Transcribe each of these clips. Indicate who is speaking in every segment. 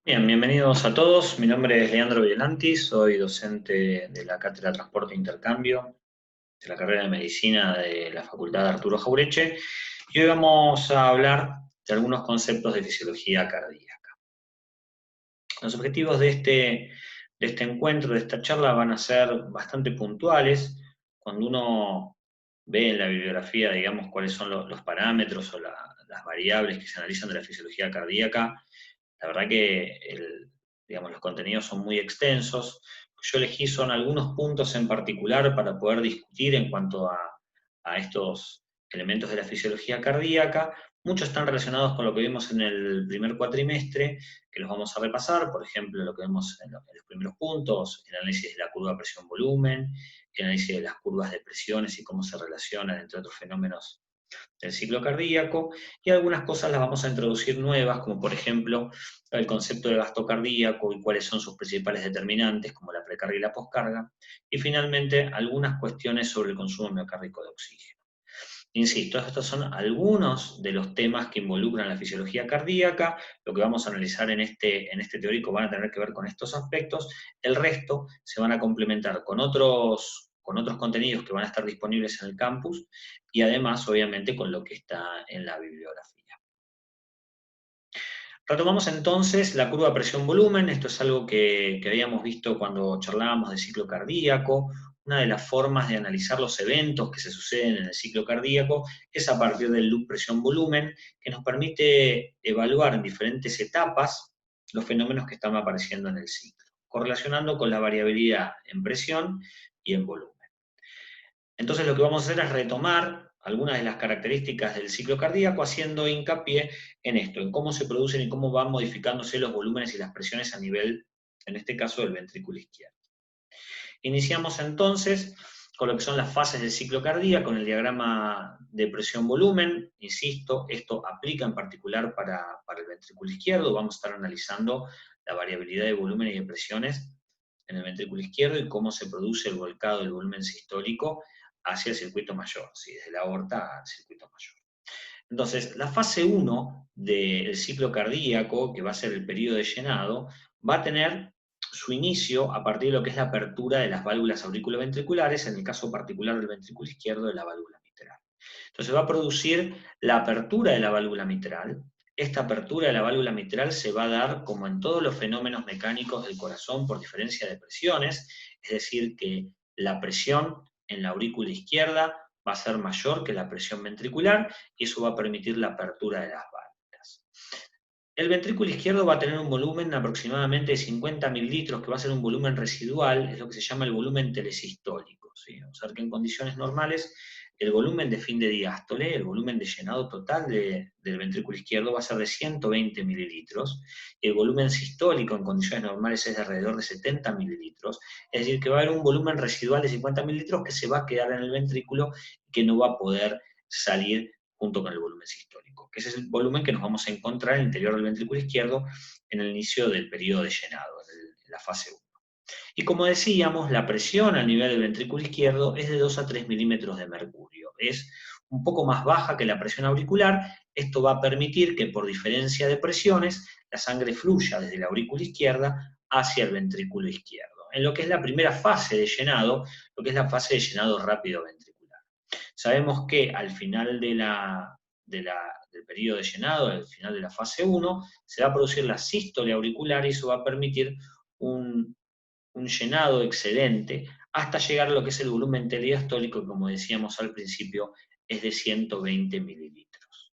Speaker 1: Bien, bienvenidos a todos. Mi nombre es Leandro Bielanti, soy docente de la Cátedra Transporte e Intercambio de la carrera de Medicina de la Facultad de Arturo Jaureche y hoy vamos a hablar de algunos conceptos de fisiología cardíaca. Los objetivos de este encuentro, de esta charla, van a ser bastante puntuales. Cuando uno ve en la bibliografía, digamos, cuáles son los parámetros o las variables que se analizan de la fisiología cardíaca, la verdad que digamos, los contenidos son muy extensos. Yo elegí son algunos puntos en particular para poder discutir en cuanto a estos elementos de la fisiología cardíaca. Muchos están relacionados con lo que vimos en el primer cuatrimestre, que los vamos a repasar, por ejemplo, lo que vemos en los primeros puntos, el análisis de la curva presión-volumen, el análisis de las curvas de presiones y cómo se relacionan, entre otros fenómenos del ciclo cardíaco, y algunas cosas las vamos a introducir nuevas, como por ejemplo el concepto de gasto cardíaco y cuáles son sus principales determinantes, como la precarga y la poscarga, y finalmente algunas cuestiones sobre el consumo miocárdico de oxígeno. Insisto, estos son algunos de los temas que involucran la fisiología cardíaca. Lo que vamos a analizar en este teórico van a tener que ver con estos aspectos. El resto se van a complementar con otros contenidos que van a estar disponibles en el campus y además, obviamente, con lo que está en la bibliografía. Retomamos entonces la curva presión-volumen. Esto es algo que habíamos visto cuando charlábamos de ciclo cardíaco. Una de las formas de analizar los eventos que se suceden en el ciclo cardíaco es a partir del loop presión-volumen, que nos permite evaluar en diferentes etapas los fenómenos que están apareciendo en el ciclo, correlacionando con la variabilidad en presión y en volumen. Entonces lo que vamos a hacer es retomar algunas de las características del ciclo cardíaco haciendo hincapié en esto, en cómo se producen y cómo van modificándose los volúmenes y las presiones a nivel, en este caso, del ventrículo izquierdo. Iniciamos entonces con lo que son las fases del ciclo cardíaco, con el diagrama de presión-volumen. Insisto, esto aplica en particular para el ventrículo izquierdo. Vamos a estar analizando la variabilidad de volumen y de presiones en el ventrículo izquierdo y cómo se produce el volcado del volumen sistólico hacia el circuito mayor, ¿sí? Desde la aorta al circuito mayor. Entonces, la fase 1 del ciclo cardíaco, que va a ser el periodo de llenado, va a tener su inicio a partir de lo que es la apertura de las válvulas auriculoventriculares, en el caso particular del ventrículo izquierdo de la válvula mitral. Entonces va a producir la apertura de la válvula mitral. Esta apertura de la válvula mitral se va a dar como en todos los fenómenos mecánicos del corazón por diferencia de presiones, es decir, que la presión en la aurícula izquierda va a ser mayor que la presión ventricular y eso va a permitir la apertura de las válvulas. El ventrículo izquierdo va a tener un volumen aproximadamente de 50 mililitros, que va a ser un volumen residual, es lo que se llama el volumen telesistólico. ¿Sí? Vamos a ver que en condiciones normales el volumen de fin de diástole, el volumen de llenado total del ventrículo izquierdo va a ser de 120 mililitros, y el volumen sistólico en condiciones normales es de alrededor de 70 mililitros, es decir, que va a haber un volumen residual de 50 mililitros que se va a quedar en el ventrículo y que no va a poder salir junto con el volumen sistólico, que ese es el volumen que nos vamos a encontrar en el interior del ventrículo izquierdo en el inicio del periodo de llenado, en la fase 1. Y como decíamos, la presión a nivel del ventrículo izquierdo es de 2 a 3 milímetros de mercurio. Es un poco más baja que la presión auricular. Esto va a permitir que por diferencia de presiones la sangre fluya desde la aurícula izquierda hacia el ventrículo izquierdo. En lo que es la primera fase de llenado, lo que es la fase de llenado rápido ventricular. Sabemos que al final del periodo de llenado, al final de la fase 1, se va a producir la sístole auricular y eso va a permitir un llenado excedente hasta llegar a lo que es el volumen telediastólico, que como decíamos al principio, es de 120 mililitros.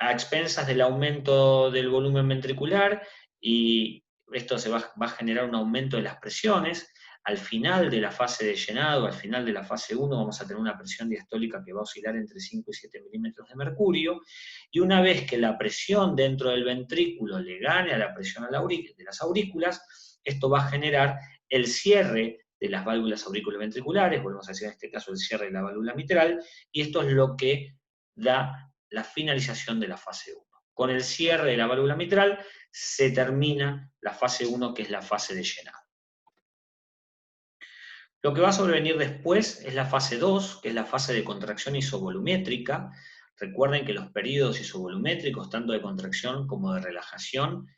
Speaker 1: A expensas del aumento del volumen ventricular, y esto se va a generar un aumento de las presiones. Al final de la fase de llenado, al final de la fase 1, vamos a tener una presión diastólica que va a oscilar entre 5 y 7 milímetros de mercurio, y una vez que la presión dentro del ventrículo le gane a la presión de las aurículas, esto va a generar el cierre de las válvulas auriculoventriculares, volvemos a decir en este caso el cierre de la válvula mitral, y esto es lo que da la finalización de la fase 1. Con el cierre de la válvula mitral se termina la fase 1, que es la fase de llenado. Lo que va a sobrevenir después es la fase 2, que es la fase de contracción isovolumétrica. Recuerden que los periodos isovolumétricos, tanto de contracción como de relajación,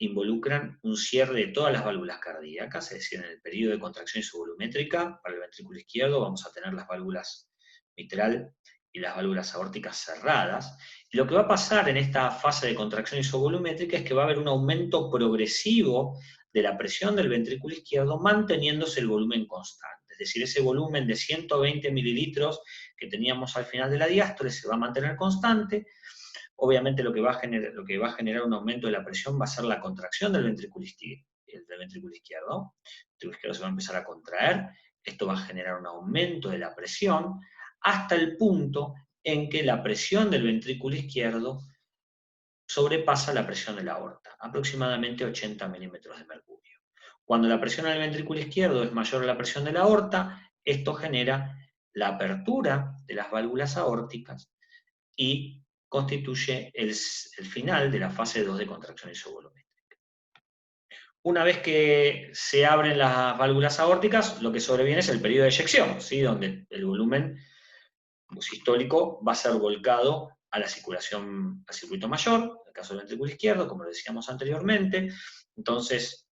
Speaker 1: involucran un cierre de todas las válvulas cardíacas, es decir, en el periodo de contracción isovolumétrica, para el ventrículo izquierdo vamos a tener las válvulas mitral y las válvulas aórticas cerradas. Y lo que va a pasar en esta fase de contracción isovolumétrica es que va a haber un aumento progresivo de la presión del ventrículo izquierdo, manteniéndose el volumen constante. Es decir, ese volumen de 120 mililitros que teníamos al final de la diástole se va a mantener constante. Obviamente lo que va a generar un aumento de la presión va a ser la contracción del ventrículo izquierdo. El ventrículo izquierdo se va a empezar a contraer, esto va a generar un aumento de la presión, hasta el punto en que la presión del ventrículo izquierdo sobrepasa la presión de la aorta, aproximadamente 80 milímetros de mercurio. Cuando la presión del ventrículo izquierdo es mayor a la presión de la aorta, esto genera la apertura de las válvulas aórticas y constituye el final de la fase 2 de contracción isovolumétrica. Una vez que se abren las válvulas aórticas, lo que sobreviene es el periodo de eyección, ¿sí? Donde el volumen sistólico va a ser volcado a la circulación, al circuito mayor, en el caso del ventrículo izquierdo, como lo decíamos anteriormente. Entonces,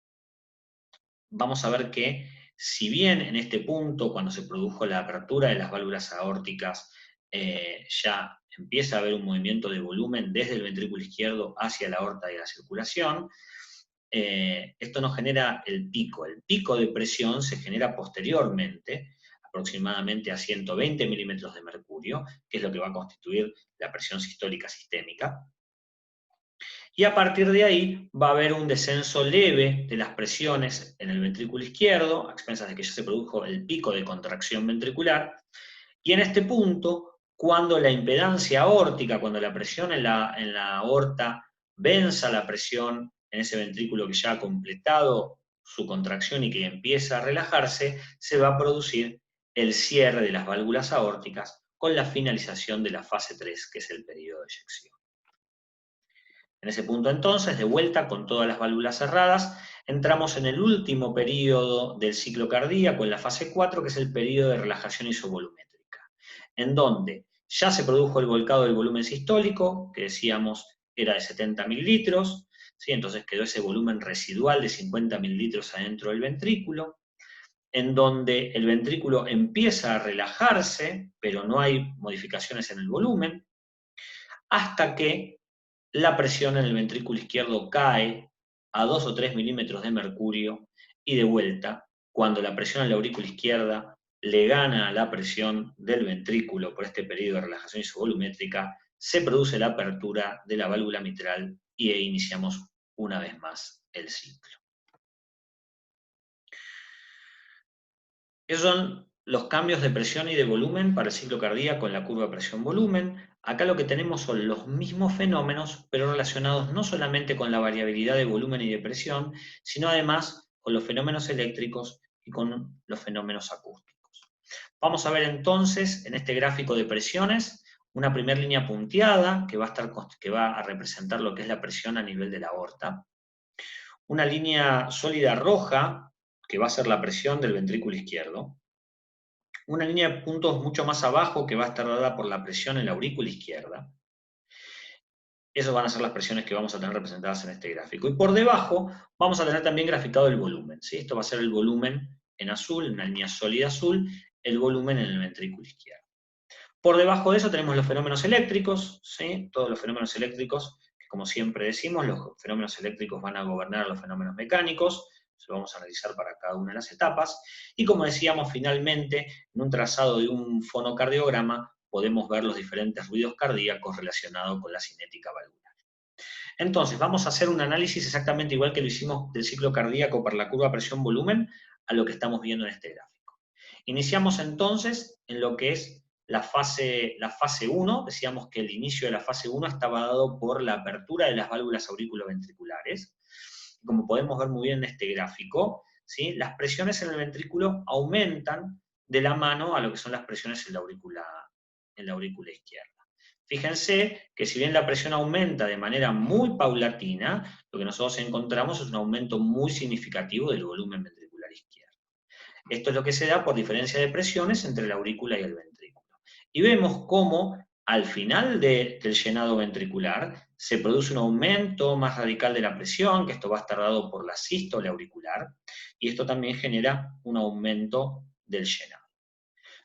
Speaker 1: vamos a ver que, si bien en este punto, cuando se produjo la apertura de las válvulas aórticas, ya empieza a haber un movimiento de volumen desde el ventrículo izquierdo hacia la aorta y la circulación, esto no genera el pico. El pico de presión se genera posteriormente, aproximadamente a 120 milímetros de mercurio, que es lo que va a constituir la presión sistólica sistémica. Y a partir de ahí va a haber un descenso leve de las presiones en el ventrículo izquierdo, a expensas de que ya se produjo el pico de contracción ventricular, y en este punto, cuando la impedancia aórtica, cuando la presión en la aorta venza la presión en ese ventrículo que ya ha completado su contracción y que empieza a relajarse, se va a producir el cierre de las válvulas aórticas con la finalización de la fase 3, que es el periodo de eyección. En ese punto entonces, de vuelta con todas las válvulas cerradas, entramos en el último periodo del ciclo cardíaco, en la fase 4, que es el periodo de relajación isovolumétrica, en donde ya se produjo el volcado del volumen sistólico, que decíamos era de 70 mililitros, ¿sí? Entonces quedó ese volumen residual de 50 mililitros adentro del ventrículo, en donde el ventrículo empieza a relajarse, pero no hay modificaciones en el volumen, hasta que la presión en el ventrículo izquierdo cae a 2 o 3 milímetros de mercurio, y de vuelta, cuando la presión en la aurícula izquierda le gana a la presión del ventrículo por este periodo de relajación isovolumétrica, se produce la apertura de la válvula mitral y iniciamos una vez más el ciclo. Esos son los cambios de presión y de volumen para el ciclo cardíaco en la curva presión-volumen. Acá lo que tenemos son los mismos fenómenos, pero relacionados no solamente con la variabilidad de volumen y de presión, sino además con los fenómenos eléctricos y con los fenómenos acústicos. Vamos a ver entonces en este gráfico de presiones una primera línea punteada que va a representar lo que es la presión a nivel de la aorta. Una línea sólida roja que va a ser la presión del ventrículo izquierdo. Una línea de puntos mucho más abajo que va a estar dada por la presión en la aurícula izquierda. Esas van a ser las presiones que vamos a tener representadas en este gráfico. Y por debajo vamos a tener también graficado el volumen, ¿sí? Esto va a ser el volumen en azul, en una línea sólida azul, el volumen en el ventrículo izquierdo. Por debajo de eso tenemos los fenómenos eléctricos, ¿sí? Todos los fenómenos eléctricos, que como siempre decimos, los fenómenos eléctricos van a gobernar a los fenómenos mecánicos. Eso lo vamos a analizar para cada una de las etapas. Y como decíamos, finalmente, en un trazado de un fonocardiograma, podemos ver los diferentes ruidos cardíacos relacionados con la cinética valvular. Entonces, vamos a hacer un análisis exactamente igual que lo hicimos del ciclo cardíaco para la curva presión-volumen, a lo que estamos viendo en este gráfico. Iniciamos entonces en lo que es la fase 1, decíamos que el inicio de la fase 1 estaba dado por la apertura de las válvulas auriculoventriculares. Como podemos ver muy bien en este gráfico, ¿sí? Las presiones en el ventrículo aumentan de la mano a lo que son las presiones en la aurícula izquierda. Fíjense que si bien la presión aumenta de manera muy paulatina, lo que nosotros encontramos es un aumento muy significativo del volumen ventricular izquierdo. Esto es lo que se da por diferencia de presiones entre la aurícula y el ventrículo. Y vemos cómo al final del llenado ventricular se produce un aumento más radical de la presión, que esto va a estar dado por la sístole auricular, y esto también genera un aumento del llenado.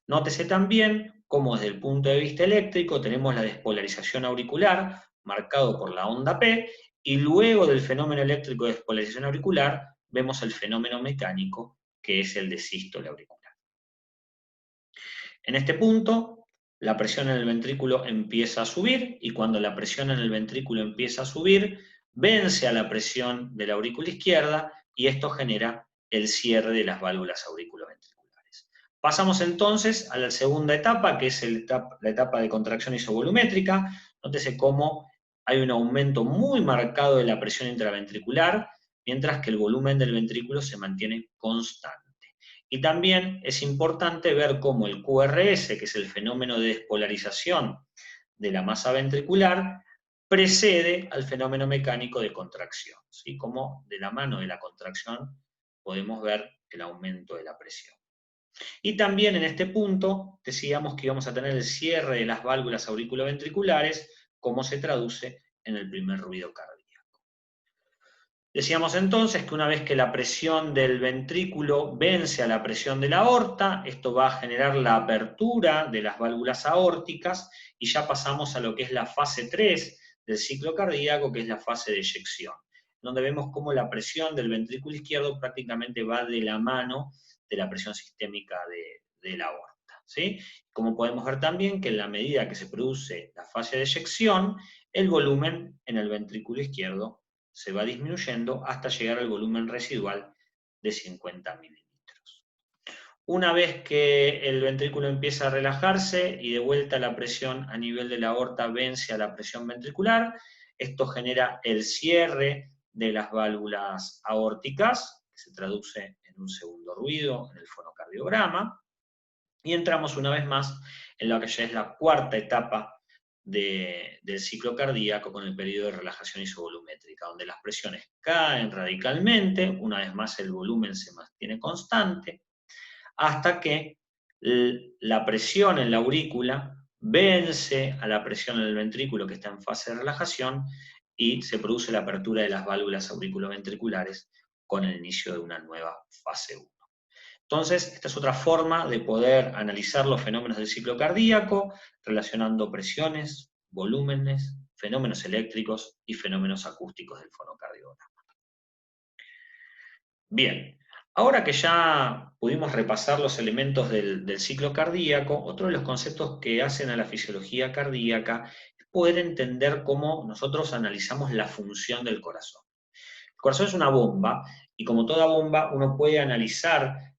Speaker 1: Nótese también cómo desde el punto de vista eléctrico tenemos la despolarización auricular, marcado por la onda P, y luego del fenómeno eléctrico de despolarización auricular, vemos el fenómeno mecánico, que es el de sístole auricular. En este punto, la presión en el ventrículo empieza a subir, y cuando la presión en el ventrículo empieza a subir, vence a la presión de la aurícula izquierda, y esto genera el cierre de las válvulas auriculoventriculares. Pasamos entonces a la segunda etapa, que es la etapa de contracción isovolumétrica. Nótese cómo hay un aumento muy marcado de la presión intraventricular, mientras que el volumen del ventrículo se mantiene constante. Y también es importante ver cómo el QRS, que es el fenómeno de despolarización de la masa ventricular, precede al fenómeno mecánico de contracción, ¿sí? Como de la mano de la contracción podemos ver el aumento de la presión. Y también en este punto decíamos que íbamos a tener el cierre de las válvulas auriculoventriculares, como se traduce en el primer ruido cardíaco. Decíamos entonces que una vez que la presión del ventrículo vence a la presión de la aorta, esto va a generar la apertura de las válvulas aórticas, y ya pasamos a lo que es la fase 3 del ciclo cardíaco, que es la fase de eyección, donde vemos cómo la presión del ventrículo izquierdo prácticamente va de la mano de la presión sistémica de la aorta, ¿sí? Como podemos ver también que en la medida que se produce la fase de eyección, el volumen en el ventrículo izquierdo se va disminuyendo hasta llegar al volumen residual de 50 mililitros. Una vez que el ventrículo empieza a relajarse y de vuelta la presión a nivel de la aorta vence a la presión ventricular, esto genera el cierre de las válvulas aórticas, que se traduce en un segundo ruido en el fonocardiograma, y entramos una vez más en lo que ya es la cuarta etapa del ciclo cardíaco, con el periodo de relajación isovolumétrica, donde las presiones caen radicalmente, una vez más el volumen se mantiene constante, hasta que la presión en la aurícula vence a la presión en el ventrículo, que está en fase de relajación, y se produce la apertura de las válvulas auriculoventriculares con el inicio de una nueva fase 1. Entonces, esta es otra forma de poder analizar los fenómenos del ciclo cardíaco, relacionando presiones, volúmenes, fenómenos eléctricos y fenómenos acústicos del fonocardiograma. Bien, ahora que ya pudimos repasar los elementos del ciclo cardíaco, otro de los conceptos que hacen a la fisiología cardíaca es poder entender cómo nosotros analizamos la función del corazón. El corazón es una bomba, y como toda bomba, uno puede analizar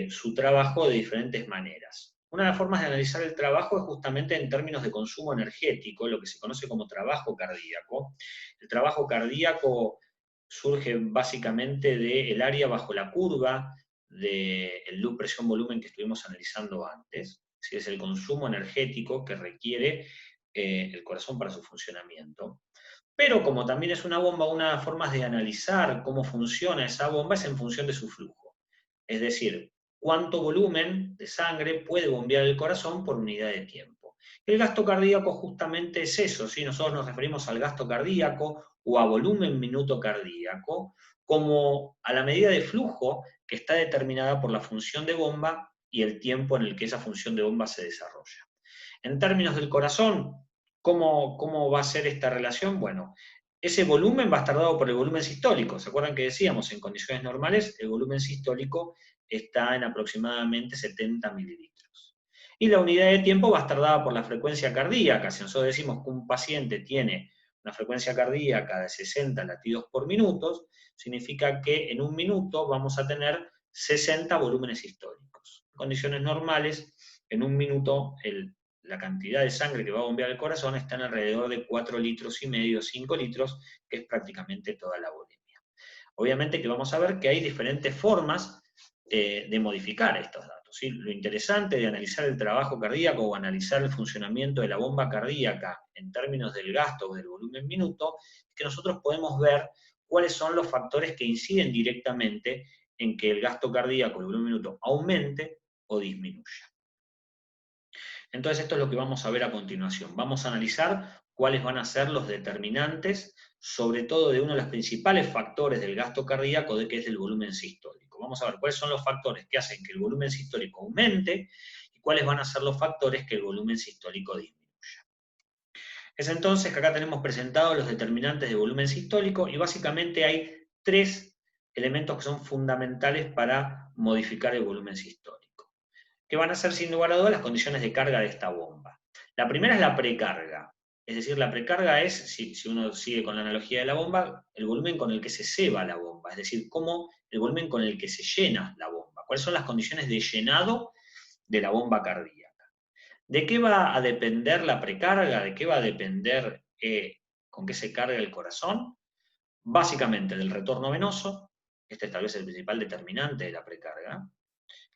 Speaker 1: su trabajo de diferentes maneras. Una de las formas de analizar el trabajo es justamente en términos de consumo energético, lo que se conoce como trabajo cardíaco. El trabajo cardíaco surge básicamente del área bajo la curva del loop presión-volumen que estuvimos analizando antes. Es el consumo energético que requiere el corazón para su funcionamiento. Pero como también es una bomba, una de las formas de analizar cómo funciona esa bomba es en función de su flujo. Es decir, cuánto volumen de sangre puede bombear el corazón por unidad de tiempo. El gasto cardíaco justamente es eso, ¿sí? Nosotros nos referimos al gasto cardíaco o a volumen minuto cardíaco como a la medida de flujo que está determinada por la función de bomba y el tiempo en el que esa función de bomba se desarrolla. En términos del corazón, ¿cómo va a ser esta relación? Bueno, ese volumen va a estar dado por el volumen sistólico. ¿Se acuerdan que decíamos, en condiciones normales, el volumen sistólico está en aproximadamente 70 mililitros? Y la unidad de tiempo va a estar dada por la frecuencia cardíaca. Si nosotros decimos que un paciente tiene una frecuencia cardíaca de 60 latidos por minuto, significa que en un minuto vamos a tener 60 volúmenes sistólicos. En condiciones normales, en un minuto la cantidad de sangre que va a bombear el corazón está en alrededor de 4,5 litros, 5 litros, que es prácticamente toda la volemia. Obviamente que vamos a ver que hay diferentes formas de modificar estos datos, ¿sí? Lo interesante de analizar el trabajo cardíaco o analizar el funcionamiento de la bomba cardíaca en términos del gasto o del volumen minuto, es que nosotros podemos ver cuáles son los factores que inciden directamente en que el gasto cardíaco, el volumen minuto, aumente o disminuya. Entonces esto es lo que vamos a ver a continuación. Vamos a analizar cuáles van a ser los determinantes, sobre todo de uno de los principales factores del gasto cardíaco, de que es el volumen sistólico. Vamos a ver cuáles son los factores que hacen que el volumen sistólico aumente y cuáles van a ser los factores que el volumen sistólico disminuya. Es entonces que acá tenemos presentados los determinantes de volumen sistólico y básicamente hay tres elementos que son fundamentales para modificar el volumen sistólico, que van a ser sin lugar a dudas las condiciones de carga de esta bomba. La primera es la precarga, es decir, la precarga es, si uno sigue con la analogía de la bomba, el volumen con el que se ceba la bomba, es decir, cómo el volumen con el que se llena la bomba, cuáles son las condiciones de llenado de la bomba cardíaca. ¿De qué va a depender la precarga? ¿De qué va a depender con qué se carga el corazón? Básicamente del retorno venoso, este es tal vez el principal determinante de la precarga,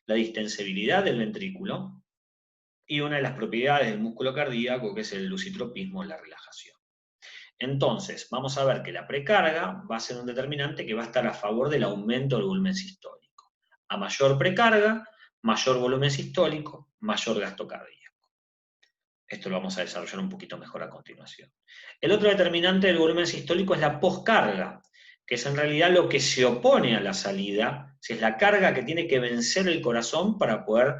Speaker 1: la distensibilidad del ventrículo y una de las propiedades del músculo cardíaco, que es el lusitropismo, la relajación. Entonces, vamos a ver que la precarga va a ser un determinante que va a estar a favor del aumento del volumen sistólico. A mayor precarga, mayor volumen sistólico, mayor gasto cardíaco. Esto lo vamos a desarrollar un poquito mejor a continuación. El otro determinante del volumen sistólico es la poscarga, que es en realidad lo que se opone a la salida, es la carga que tiene que vencer el corazón para poder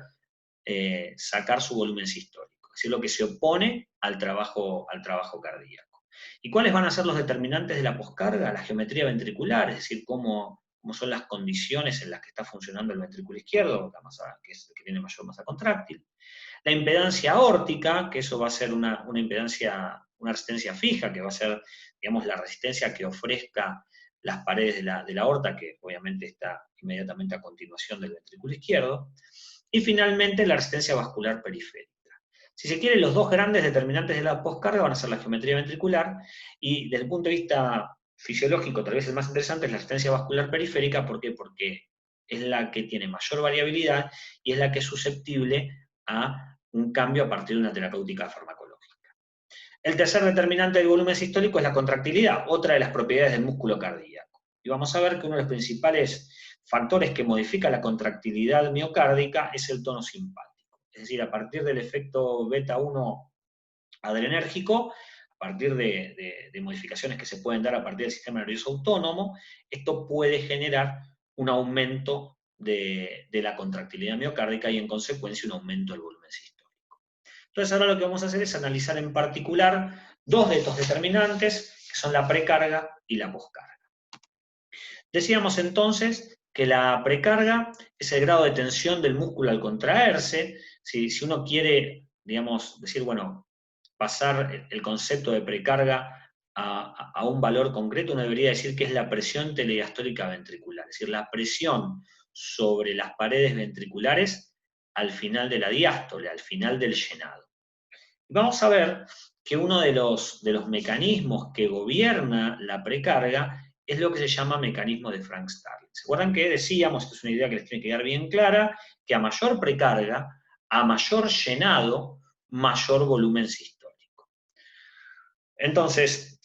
Speaker 1: sacar su volumen sistólico, es decir, lo que se opone al trabajo cardíaco. ¿Y cuáles van a ser los determinantes de la poscarga? La geometría ventricular, es decir, cómo son las condiciones en las que está funcionando el ventrículo izquierdo, la masa, que es el que tiene mayor masa contráctil. La impedancia aórtica, que eso va a ser una resistencia fija, que va a ser, digamos, la resistencia que ofrezca las paredes de la aorta, que obviamente está inmediatamente a continuación del ventrículo izquierdo. Y finalmente la resistencia vascular periférica. Si se quiere, los dos grandes determinantes de la poscarga van a ser la geometría ventricular y desde el punto de vista fisiológico, tal vez el más interesante es la resistencia vascular periférica. ¿Por qué? Porque es la que tiene mayor variabilidad y es la que es susceptible a un cambio a partir de una terapéutica farmacológica. El tercer determinante del volumen sistólico es la contractilidad, otra de las propiedades del músculo cardíaco. Y vamos a ver que uno de los principales factores que modifica la contractilidad miocárdica es el tono simpático. Es decir, a partir del efecto beta 1 adrenérgico, a partir de modificaciones que se pueden dar a partir del sistema nervioso autónomo, esto puede generar un aumento de la contractilidad miocárdica y en consecuencia un aumento del volumen sistólico. Entonces ahora lo que vamos a hacer es analizar en particular dos de estos determinantes, que son la precarga y la poscarga. Decíamos entonces que la precarga es el grado de tensión del músculo al contraerse. Si uno quiere, digamos, decir, bueno, pasar el concepto de precarga a un valor concreto, uno debería decir que es la presión telediastólica ventricular, es decir, la presión sobre las paredes ventriculares al final de la diástole, al final del llenado. Y vamos a ver que uno de los mecanismos que gobierna la precarga es lo que se llama mecanismo de Frank-Starling. ¿Se acuerdan que decíamos, esto es una idea que les tiene que quedar bien clara, que a mayor precarga, a mayor llenado, mayor volumen sistólico? Entonces,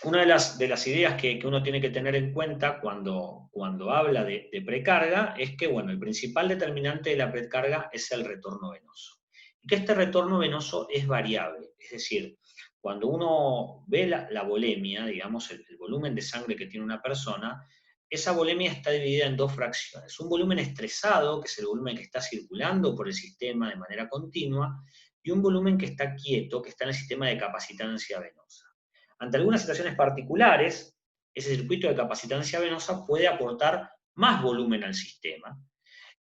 Speaker 1: una de las ideas que uno tiene que tener en cuenta cuando habla de precarga es que, bueno, el principal determinante de la precarga es el retorno venoso. Y que este retorno venoso es variable, es decir, cuando uno ve la volemia, digamos, el volumen de sangre que tiene una persona, esa volemia está dividida en dos fracciones. Un volumen estresado, que es el volumen que está circulando por el sistema de manera continua, y un volumen que está quieto, que está en el sistema de capacitancia venosa. Ante algunas situaciones particulares, ese circuito de capacitancia venosa puede aportar más volumen al sistema,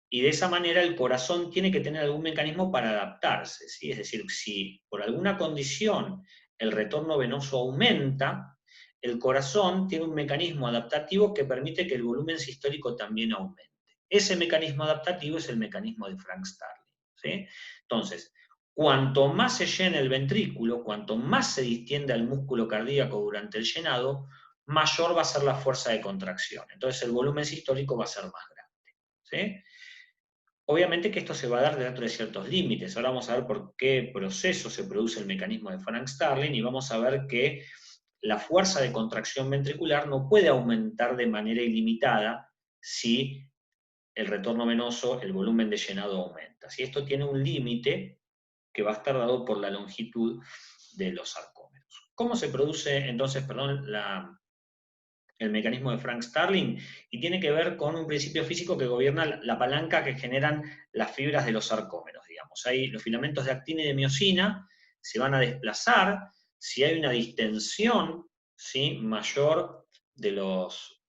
Speaker 1: y de esa manera el corazón tiene que tener algún mecanismo para adaptarse, ¿sí? Es decir, si por alguna condición el retorno venoso aumenta, el corazón tiene un mecanismo adaptativo que permite que el volumen sistólico también aumente. Ese mecanismo adaptativo es el mecanismo de Frank-Starling, ¿sí? Entonces, cuanto más se llena el ventrículo, cuanto más se distiende al músculo cardíaco durante el llenado, mayor va a ser la fuerza de contracción. Entonces el volumen sistólico va a ser más grande, ¿sí? Obviamente que esto se va a dar dentro de ciertos límites. Ahora vamos a ver por qué proceso se produce el mecanismo de Frank-Starling y vamos a ver que la fuerza de contracción ventricular no puede aumentar de manera ilimitada si el retorno venoso, el volumen de llenado aumenta. Si esto tiene un límite que va a estar dado por la longitud de los sarcómeros. ¿Cómo se produce entonces, perdón, el mecanismo de Frank Starling? Y tiene que ver con un principio físico que gobierna la palanca que generan las fibras de los sarcómeros, digamos. Ahí los filamentos de actina y de miosina se van a desplazar si hay una distensión, ¿sí?, mayor de los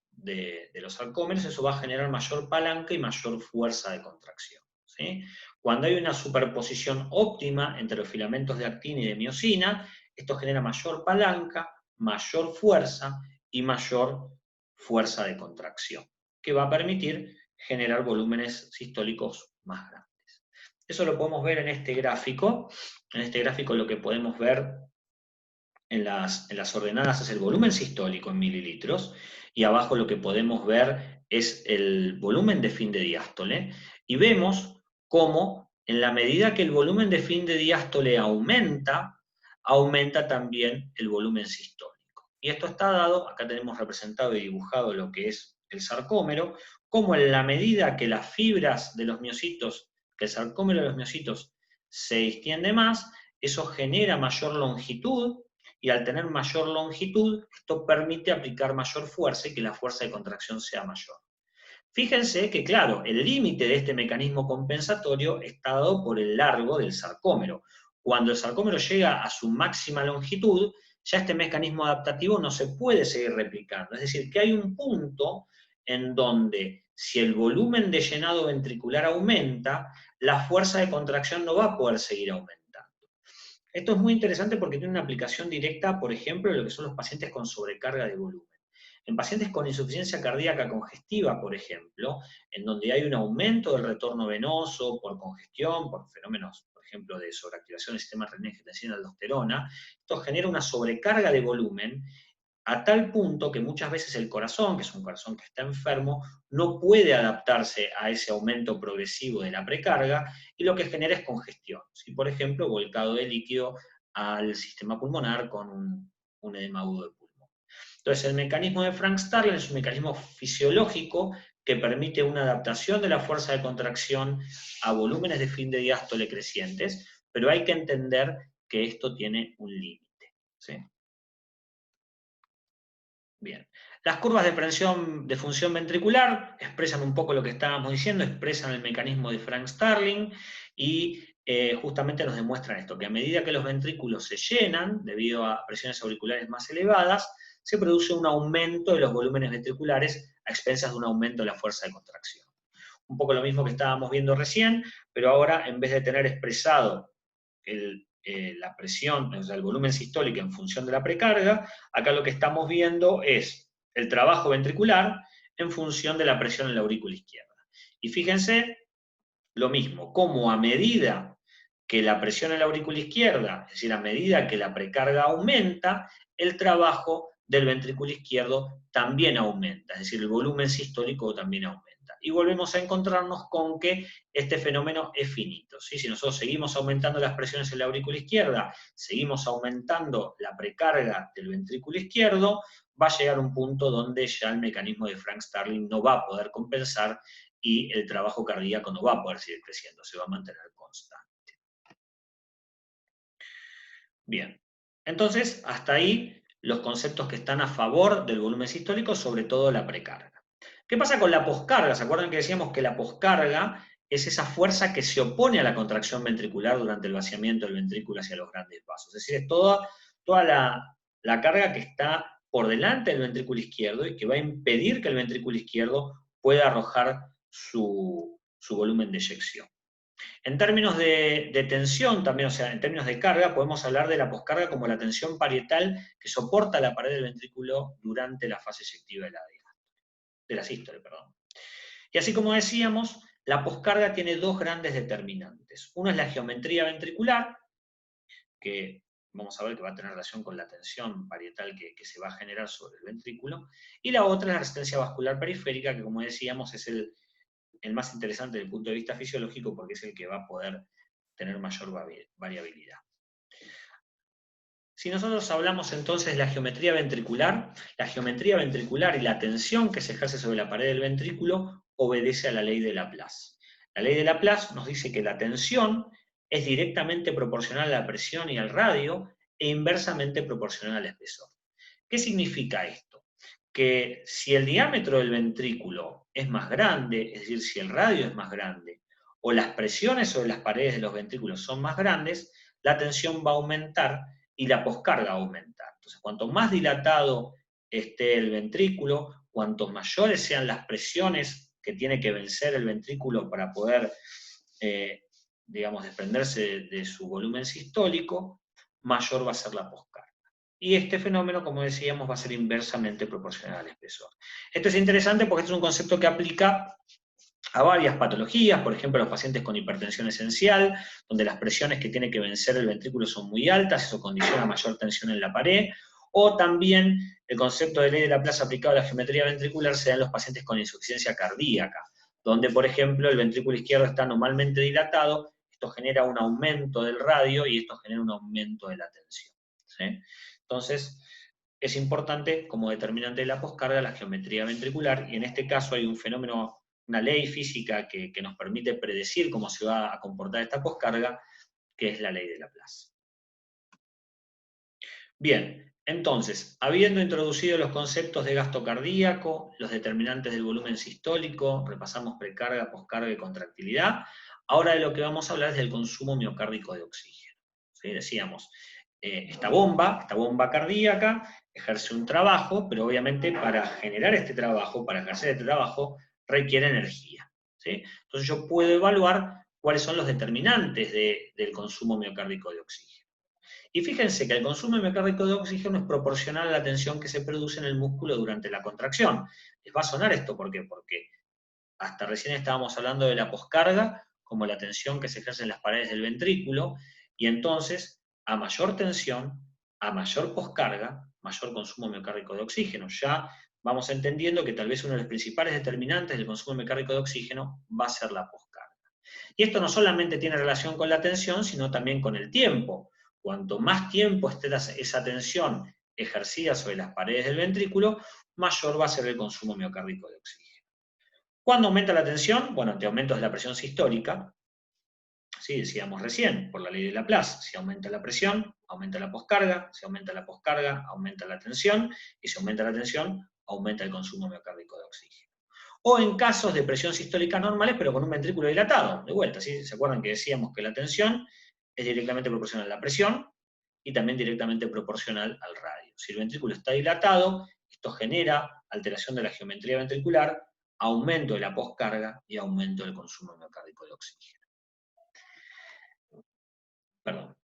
Speaker 1: sarcómeros. Eso va a generar mayor palanca y mayor fuerza de contracción, ¿sí? Cuando hay una superposición óptima entre los filamentos de actina y de miosina, esto genera mayor palanca, mayor fuerza y mayor fuerza de contracción, que va a permitir generar volúmenes sistólicos más grandes. Eso lo podemos ver en este gráfico. En este gráfico lo que podemos ver en las ordenadas es el volumen sistólico en mililitros, y abajo lo que podemos ver es el volumen de fin de diástole, y vemos cómo en la medida que el volumen de fin de diástole aumenta, aumenta también el volumen sistólico. Y esto está dado, acá tenemos representado y dibujado lo que es el sarcómero, como en la medida que las fibras de los miocitos, que el sarcómero de los miocitos se extiende más, eso genera mayor longitud, y al tener mayor longitud, esto permite aplicar mayor fuerza y que la fuerza de contracción sea mayor. Fíjense que, claro, el límite de este mecanismo compensatorio está dado por el largo del sarcómero. Cuando el sarcómero llega a su máxima longitud, ya este mecanismo adaptativo no se puede seguir replicando. Es decir, que hay un punto en donde, si el volumen de llenado ventricular aumenta, la fuerza de contracción no va a poder seguir aumentando. Esto es muy interesante porque tiene una aplicación directa, por ejemplo, en lo que son los pacientes con sobrecarga de volumen. En pacientes con insuficiencia cardíaca congestiva, por ejemplo, en donde hay un aumento del retorno venoso por congestión, por fenómenos, por ejemplo, de sobreactivación del sistema renina-angiotensina aldosterona, esto genera una sobrecarga de volumen a tal punto que muchas veces el corazón, que es un corazón que está enfermo, no puede adaptarse a ese aumento progresivo de la precarga, y lo que genera es congestión. ¿Sí? Por ejemplo, volcado de líquido al sistema pulmonar con un edema agudo de pulmón. Entonces, el mecanismo de Frank Starling es un mecanismo fisiológico que permite una adaptación de la fuerza de contracción a volúmenes de fin de diástole crecientes, pero hay que entender que esto tiene un límite, ¿sí? Bien. Las curvas de función ventricular expresan un poco lo que estábamos diciendo, expresan el mecanismo de Frank Starling, y justamente nos demuestran esto, que a medida que los ventrículos se llenan, debido a presiones auriculares más elevadas, se produce un aumento de los volúmenes ventriculares a expensas de un aumento de la fuerza de contracción. Un poco lo mismo que estábamos viendo recién, pero ahora, en vez de tener expresado la presión, o sea, el volumen sistólico en función de la precarga, acá lo que estamos viendo es el trabajo ventricular en función de la presión en la aurícula izquierda. Y fíjense lo mismo, como a medida que la presión en la aurícula izquierda, es decir, a medida que la precarga aumenta, el trabajo del ventrículo izquierdo también aumenta, es decir, el volumen sistólico también aumenta. Y volvemos a encontrarnos con que este fenómeno es finito, ¿sí? Si nosotros seguimos aumentando las presiones en la aurícula izquierda, seguimos aumentando la precarga del ventrículo izquierdo, va a llegar un punto donde ya el mecanismo de Frank Starling no va a poder compensar, y el trabajo cardíaco no va a poder seguir creciendo, se va a mantener constante. Bien, entonces hasta ahí los conceptos que están a favor del volumen sistólico, sobre todo la precarga. ¿Qué pasa con la poscarga? ¿Se acuerdan que decíamos que la poscarga es esa fuerza que se opone a la contracción ventricular durante el vaciamiento del ventrículo hacia los grandes vasos? Es decir, es toda la carga que está por delante del ventrículo izquierdo y que va a impedir que el ventrículo izquierdo pueda arrojar su volumen de eyección. En términos de tensión también, o sea, en términos de carga, podemos hablar de la poscarga como la tensión parietal que soporta la pared del ventrículo durante la fase eyectiva de la sístole, perdón. Y así como decíamos, la poscarga tiene dos grandes determinantes. Uno es la geometría ventricular, que vamos a ver que va a tener relación con la tensión parietal que se va a generar sobre el ventrículo, y la otra es la resistencia vascular periférica, que como decíamos es el más interesante desde el punto de vista fisiológico, porque es el que va a poder tener mayor variabilidad. Si nosotros hablamos entonces de la geometría ventricular y la tensión que se ejerce sobre la pared del ventrículo obedece a la ley de Laplace. La ley de Laplace nos dice que la tensión es directamente proporcional a la presión y al radio e inversamente proporcional al espesor. ¿Qué significa esto? Que si el diámetro del ventrículo es más grande, es decir, si el radio es más grande, o las presiones sobre las paredes de los ventrículos son más grandes, la tensión va a aumentar y la poscarga va a aumentar. Entonces, cuanto más dilatado esté el ventrículo, cuanto mayores sean las presiones que tiene que vencer el ventrículo para poder, digamos, desprenderse de su volumen sistólico, mayor va a ser la poscarga. Y este fenómeno, como decíamos, va a ser inversamente proporcional al espesor. Esto es interesante porque este es un concepto que aplica a varias patologías, por ejemplo, a los pacientes con hipertensión esencial, donde las presiones que tiene que vencer el ventrículo son muy altas, eso condiciona mayor tensión en la pared, o también el concepto de ley de Laplace aplicado a la geometría ventricular se da en los pacientes con insuficiencia cardíaca, donde, por ejemplo, el ventrículo izquierdo está normalmente dilatado, esto genera un aumento del radio y esto genera un aumento de la tensión. ¿Sí? Entonces, es importante como determinante de la poscarga la geometría ventricular, y en este caso hay un fenómeno, una ley física que nos permite predecir cómo se va a comportar esta poscarga, que es la ley de Laplace. Bien, entonces, habiendo introducido los conceptos de gasto cardíaco, los determinantes del volumen sistólico, repasamos precarga, poscarga y contractilidad, ahora de lo que vamos a hablar es del consumo miocárdico de oxígeno. ¿Sí? Decíamos, esta bomba cardíaca ejerce un trabajo, pero obviamente para generar este trabajo, para ejercer este trabajo, requiere energía. ¿Sí? Entonces yo puedo evaluar cuáles son los determinantes del consumo miocárdico de oxígeno. Y fíjense que el consumo miocárdico de oxígeno es proporcional a la tensión que se produce en el músculo durante la contracción. Les va a sonar esto, ¿por qué? Porque hasta recién estábamos hablando de la poscarga, como la tensión que se ejerce en las paredes del ventrículo, y entonces, a mayor tensión, a mayor poscarga, mayor consumo miocárdico de oxígeno. Ya vamos entendiendo que tal vez uno de los principales determinantes del consumo miocárdico de oxígeno va a ser la poscarga. Y esto no solamente tiene relación con la tensión, sino también con el tiempo. Cuanto más tiempo esté esa tensión ejercida sobre las paredes del ventrículo, mayor va a ser el consumo miocárdico de oxígeno. ¿Cuándo aumenta la tensión? Bueno, ante aumentos de la presión sistólica, ¿sí? Decíamos recién, por la ley de Laplace, si aumenta la presión, aumenta la poscarga, si aumenta la poscarga, aumenta la tensión, y si aumenta la tensión, aumenta el consumo miocárdico de oxígeno. O en casos de presión sistólica normales, pero con un ventrículo dilatado. De vuelta, ¿sí? ¿Se acuerdan que decíamos que la tensión es directamente proporcional a la presión y también directamente proporcional al radio? Si el ventrículo está dilatado, esto genera alteración de la geometría ventricular, aumento de la poscarga y aumento del consumo miocárdico de oxígeno. Perdón.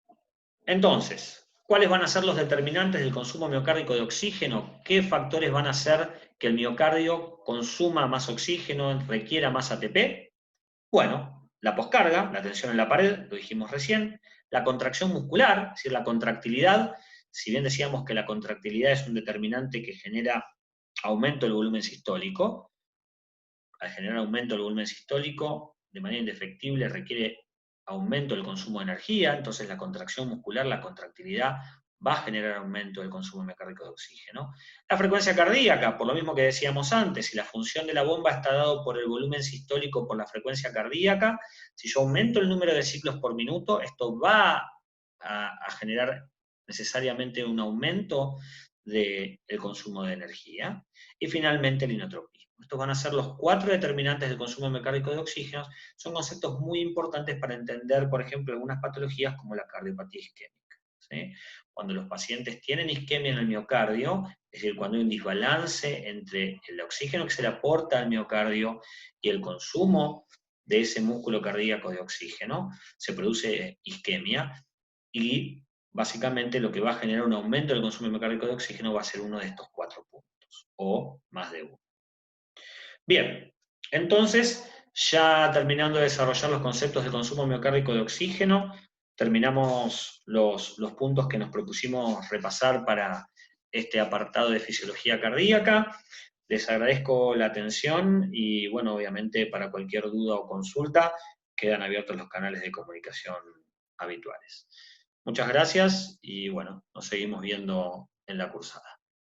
Speaker 1: Entonces, ¿cuáles van a ser los determinantes del consumo miocárdico de oxígeno? ¿Qué factores van a hacer que el miocardio consuma más oxígeno, requiera más ATP? Bueno, la poscarga, la tensión en la pared, lo dijimos recién, la contracción muscular, es decir, la contractilidad, si bien decíamos que la contractilidad es un determinante que genera aumento del volumen sistólico, al generar aumento del volumen sistólico, de manera indefectible requiere aumento del consumo de energía, entonces la contracción muscular, la contractilidad, va a generar aumento del consumo mecánico de oxígeno. La frecuencia cardíaca, por lo mismo que decíamos antes, si la función de la bomba está dado por el volumen sistólico por la frecuencia cardíaca, si yo aumento el número de ciclos por minuto, esto va a generar necesariamente un aumento del consumo de energía. Y finalmente el inotropismo. Estos van a ser los 4 determinantes del consumo mecánico de oxígeno. Son conceptos muy importantes para entender, por ejemplo, algunas patologías como la cardiopatía isquémica. ¿Sí? Cuando los pacientes tienen isquemia en el miocardio, es decir, cuando hay un desbalance entre el oxígeno que se le aporta al miocardio y el consumo de ese músculo cardíaco de oxígeno, se produce isquemia y básicamente lo que va a generar un aumento del consumo miocárdico de oxígeno va a ser uno de estos 4 puntos, o más de uno. Bien, entonces, ya terminando de desarrollar los conceptos de consumo miocárdico de oxígeno, terminamos los puntos que nos propusimos repasar para este apartado de fisiología cardíaca. Les agradezco la atención y, bueno, obviamente para cualquier duda o consulta quedan abiertos los canales de comunicación habituales. Muchas gracias y, bueno, nos seguimos viendo en la cursada.